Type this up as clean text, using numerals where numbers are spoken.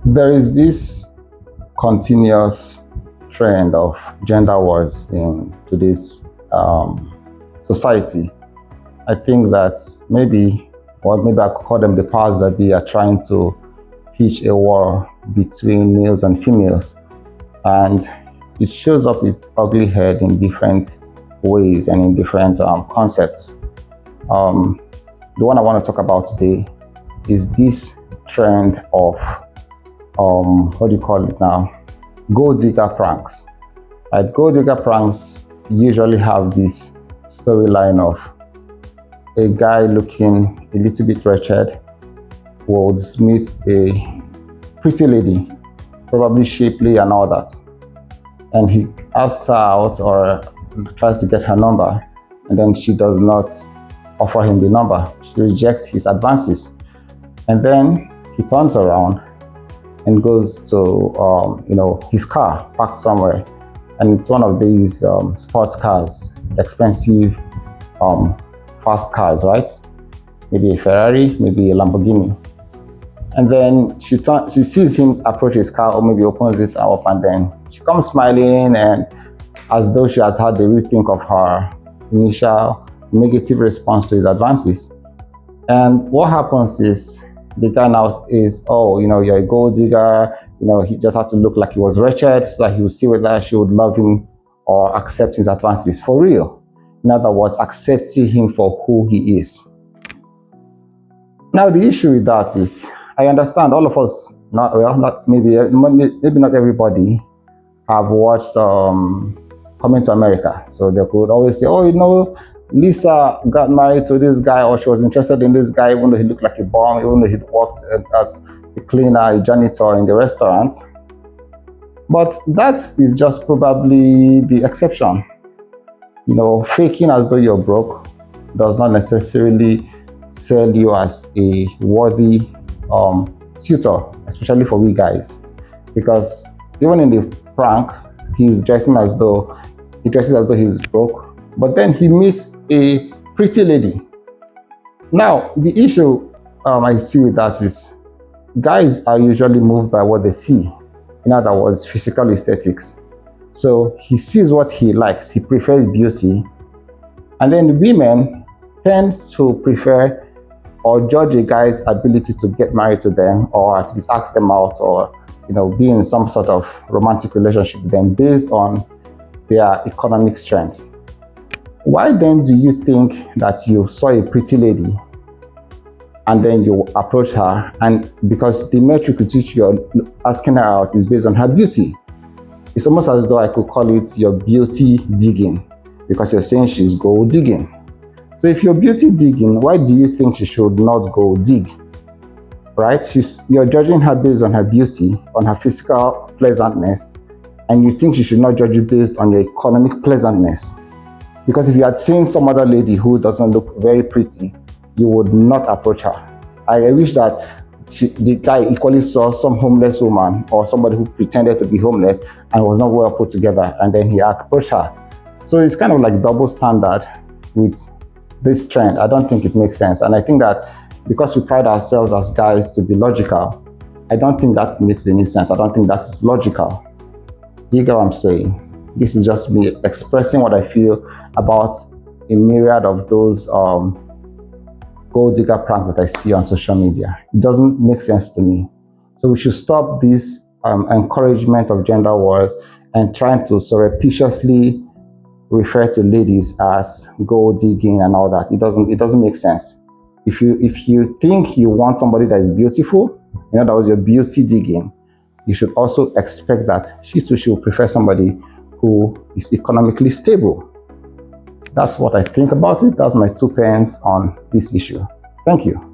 There is this continuous trend of gender wars in today's society. I think that maybe I could call them the powers that be, are trying to pitch a war between males and females, and it shows up its ugly head in different ways and in different concepts. Um, the one I want to talk about today is this trend of what do you call it now? Gold digger pranks. Right? Gold digger pranks usually have this storyline of a guy looking a little bit wretched would meet a pretty lady, probably shapely and all that. And he asks her out or tries to get her number, and then she does not offer him the number. She rejects his advances. And then he turns around and goes to his car parked somewhere, and it's one of these sports cars, expensive fast cars, right? Maybe a Ferrari, maybe a Lamborghini. And then she sees him approach his car, or maybe opens it up, and then she comes smiling and as though she has had a rethink of her initial negative response to his advances. And what happens is the guy now is, oh, you're a gold digger. He just had to look like he was wretched so that he would see whether she would love him or accept his advances for real. In other words, accepting him for who he is. Now, the issue with that is, I understand all of us, maybe not everybody, have watched Coming to America. So they could always say, oh, Lisa got married to this guy, or she was interested in this guy, even though he looked like a bum, even though he worked as a cleaner, a janitor in the restaurant. But that is just probably the exception. Faking as though you're broke does not necessarily sell you as a worthy suitor, especially for we guys. Because even in the prank, he dresses as though he's broke, but then he meets a pretty lady. Now, the issue I see with that is guys are usually moved by what they see. In other words, physical aesthetics. So he sees what he likes. He prefers beauty. And then women tend to prefer or judge a guy's ability to get married to them, or at least ask them out, or be in some sort of romantic relationship with them based on their economic strength. Why then do you think that you saw a pretty lady and then you approach her, and because the metric with which you're asking her out is based on her beauty? It's almost as though I could call it your beauty digging, because you're saying she's gold digging. So if you're beauty digging, why do you think she should not go dig? Right? You're judging her based on her beauty, on her physical pleasantness, and you think she should not judge you based on your economic pleasantness. Because if you had seen some other lady who doesn't look very pretty, you would not approach her. I wish that the guy equally saw some homeless woman or somebody who pretended to be homeless and was not well put together, and then he approached her. So it's kind of like double standard with this trend. I don't think it makes sense. And I think that because we pride ourselves as guys to be logical, I don't think that makes any sense. I don't think that is logical. Do you get what I'm saying? This is just me expressing what I feel about a myriad of those gold digger pranks that I see on social media. It doesn't make sense to me. So we should stop this encouragement of gender wars and trying to surreptitiously refer to ladies as gold digging and all that. It doesn't make sense. If you think you want somebody that is beautiful, in other words, you're beauty digging, you should also expect that she will prefer somebody who is economically stable. That's what I think about it. That's my 2 pence on this issue. Thank you.